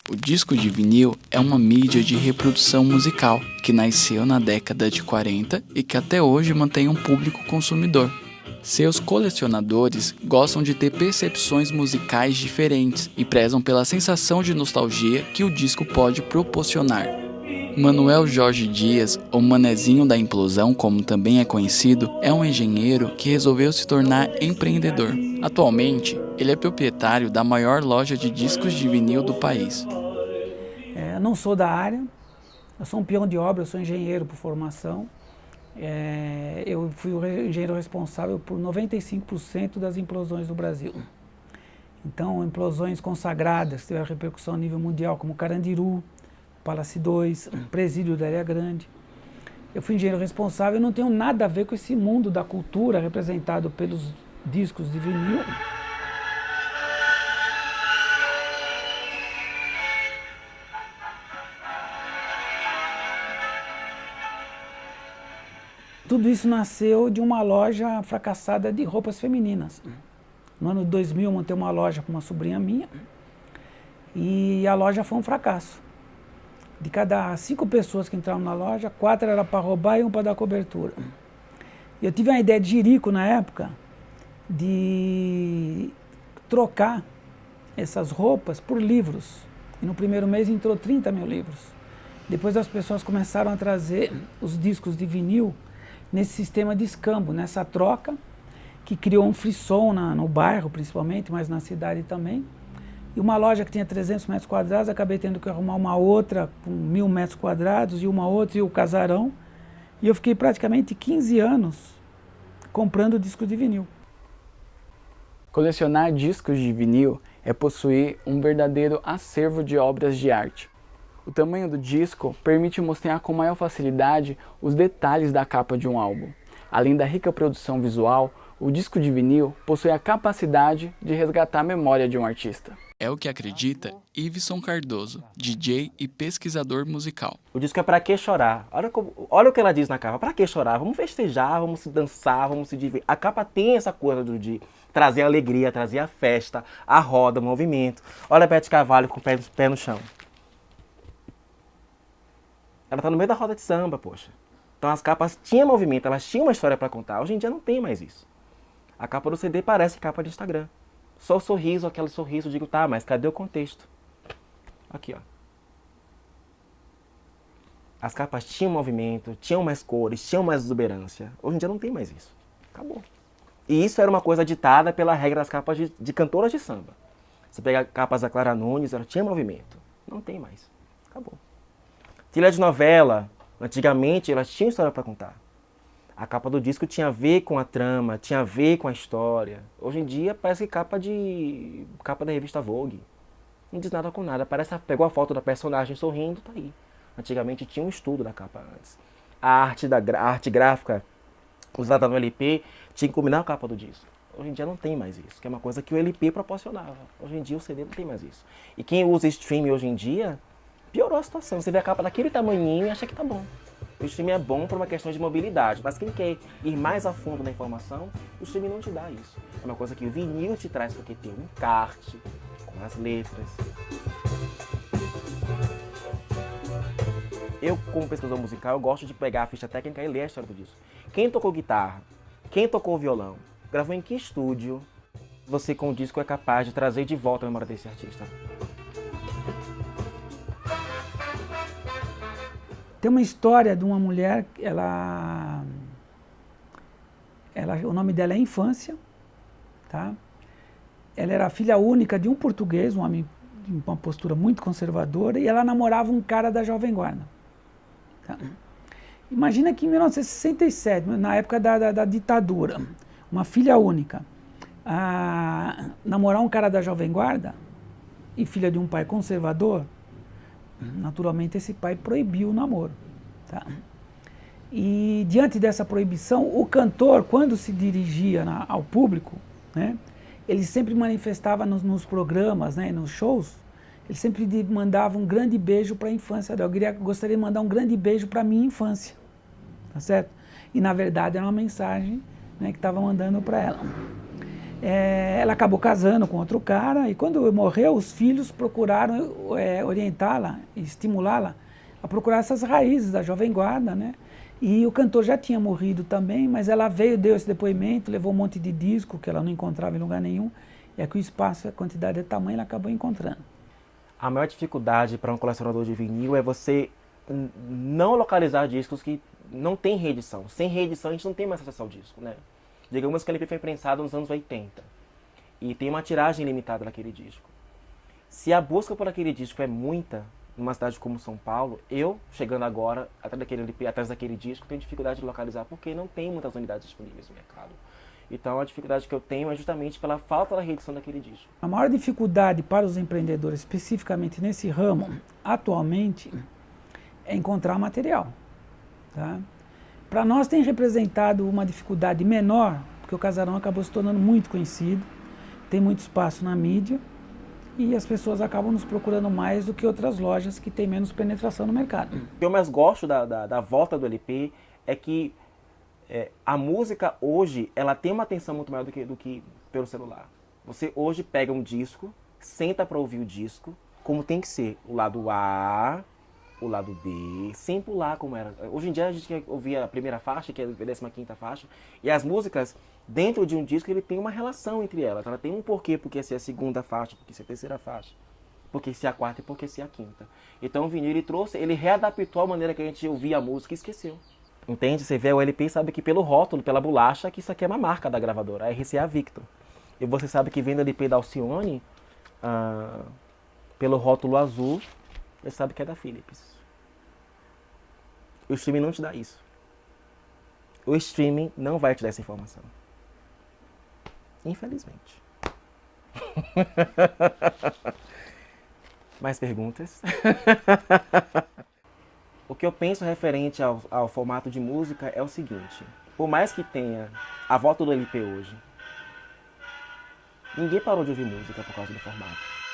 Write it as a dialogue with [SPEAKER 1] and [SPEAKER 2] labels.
[SPEAKER 1] O disco de vinil é uma mídia de reprodução musical que nasceu na década de 40 e que até hoje mantém um público consumidor. Seus colecionadores gostam de ter percepções musicais diferentes e prezam pela sensação de nostalgia que o disco pode proporcionar. Manuel Jorge Dias, ou Manezinho da Implosão, como também é conhecido, é um engenheiro que resolveu se tornar empreendedor. Atualmente, ele é proprietário da maior loja de discos de vinil do país.
[SPEAKER 2] Eu não sou da área, eu sou um peão de obra, eu sou engenheiro por formação. Eu fui o engenheiro responsável por 95% das implosões do Brasil. Então, implosões consagradas, que tiveram repercussão a nível mundial, como Carandiru, Palace 2, Presídio da Ilha Grande. Eu fui engenheiro responsável e não tenho nada a ver com esse mundo da cultura representado pelos discos de vinil. Tudo isso nasceu de uma loja fracassada de roupas femininas. No ano 2000 eu montei uma loja com uma sobrinha minha e a loja foi um fracasso. De cada 5 pessoas que entravam na loja, 4 eram para roubar e 1 para dar cobertura. E eu tive uma ideia de jirico na época de trocar essas roupas por livros. E no primeiro mês entrou 30 mil livros. Depois as pessoas começaram a trazer os discos de vinil nesse sistema de escambo, nessa troca, que criou um frisson no bairro principalmente, mas na cidade também. E uma loja que tinha 300 metros quadrados, acabei tendo que arrumar uma outra com 1.000 metros quadrados e uma outra e o casarão. E eu fiquei praticamente 15 anos comprando discos de vinil.
[SPEAKER 1] Colecionar discos de vinil é possuir um verdadeiro acervo de obras de arte. O tamanho do disco permite mostrar com maior facilidade os detalhes da capa de um álbum. Além da rica produção visual, o disco de vinil possui a capacidade de resgatar a memória de um artista. É o que acredita Iveson Cardoso, DJ e pesquisador musical.
[SPEAKER 3] O disco é pra que chorar? Olha o que ela diz na capa. Pra que chorar? Vamos festejar, vamos se dançar, vamos se divertir. A capa tem essa coisa de trazer a alegria, trazer a festa, a roda, o movimento. Olha a Beth Carvalho com o pé no chão. Ela tá no meio da roda de samba, poxa. Então as capas tinham movimento, elas tinham uma história pra contar. Hoje em dia não tem mais isso. A capa do CD parece capa de Instagram. Só o sorriso, aquele sorriso, eu digo, tá, mas cadê o contexto? Aqui, ó. As capas tinham movimento, tinham mais cores, tinham mais exuberância. Hoje em dia não tem mais isso. Acabou. E isso era uma coisa ditada pela regra das capas de cantoras de samba. Você pega capas da Clara Nunes, ela tinha movimento. Não tem mais. Acabou. Trilha de novela, antigamente elas tinham história para contar. A capa do disco tinha a ver com a trama, tinha a ver com a história. Hoje em dia parece capa da revista Vogue. Não diz nada com nada, parece que pegou a foto da personagem sorrindo, tá aí. Antigamente tinha um estudo da capa antes. A arte gráfica usada no LP tinha que combinar a capa do disco. Hoje em dia não tem mais isso, que é uma coisa que o LP proporcionava. Hoje em dia o CD não tem mais isso. E quem usa streaming hoje em dia, piorou a situação. Você vê a capa daquele tamanhinho e acha que tá bom. O streaming é bom por uma questão de mobilidade, mas quem quer ir mais a fundo na informação, o streaming não te dá isso. É uma coisa que o vinil te traz porque tem um encarte com as letras. Eu, como pesquisador musical, eu gosto de pegar a ficha técnica e ler a história do disco. Quem tocou guitarra? Quem tocou violão? Gravou em que estúdio? Você com o disco é capaz de trazer de volta a memória desse artista.
[SPEAKER 2] Tem uma história de uma mulher, o nome dela é Infância, tá? Ela era filha única de um português, um homem de uma postura muito conservadora, e ela namorava um cara da Jovem Guarda. Tá? Imagina que em 1967, na época da ditadura, uma filha única, namorar um cara da Jovem Guarda e filha de um pai conservador, naturalmente esse pai proibiu o namoro. Tá? E diante dessa proibição, o cantor, quando se dirigia ao público, né, ele sempre manifestava nos programas, né, nos shows, ele sempre mandava um grande beijo para a infância dela. Eu gostaria de mandar um grande beijo para a minha infância. Tá certo? E na verdade era uma mensagem, né, que estava mandando para ela. Ela acabou casando com outro cara e quando morreu, os filhos procuraram orientá-la, estimulá-la a procurar essas raízes da Jovem Guarda, né? E o cantor já tinha morrido também, mas ela veio, deu esse depoimento, levou um monte de disco que ela não encontrava em lugar nenhum, e aqui o espaço, a quantidade de tamanho, ela acabou encontrando.
[SPEAKER 3] A maior dificuldade para um colecionador de vinil é você não localizar discos que não tem reedição. Sem reedição a gente não tem mais acesso ao disco, né? Digamos que ele foi prensado nos anos 80 e tem uma tiragem limitada daquele disco. Se a busca por aquele disco é muita, numa cidade como São Paulo, eu, chegando agora atrás daquele disco, tenho dificuldade de localizar porque não tem muitas unidades disponíveis no mercado. Então a dificuldade que eu tenho é justamente pela falta da reedição daquele disco.
[SPEAKER 2] A maior dificuldade para os empreendedores, especificamente nesse ramo, atualmente, é encontrar material. Tá? Para nós tem representado uma dificuldade menor, porque o Casarão acabou se tornando muito conhecido, tem muito espaço na mídia, e as pessoas acabam nos procurando mais do que outras lojas que têm menos penetração no mercado.
[SPEAKER 3] O que eu mais gosto da volta do LP é que a música hoje, ela tem uma atenção muito maior do que pelo celular. Você hoje pega um disco, senta para ouvir o disco, como tem que ser, o lado A, o lado B, sem pular como era. Hoje em dia a gente quer ouvir a primeira faixa, que é a 15ª faixa, e as músicas, dentro de um disco, ele tem uma relação entre elas. Ela tem um porquê, porque se é a 2ª faixa, porque se é a 3ª faixa, porque se é a 4ª e porque se é a 5ª. Então o vinil, ele readaptou a maneira que a gente ouvia a música e esqueceu. Entende? Você vê o LP e sabe que pelo rótulo, pela bolacha, que isso aqui é uma marca da gravadora, a RCA Victor. E você sabe que vendo o LP da Alcione, pelo rótulo azul, você sabe que é da Philips. O streaming não te dá isso. O streaming não vai te dar essa informação. Infelizmente. Mais perguntas? O que eu penso referente ao formato de música é o seguinte. Por mais que tenha a volta do LP hoje, ninguém parou de ouvir música por causa do formato.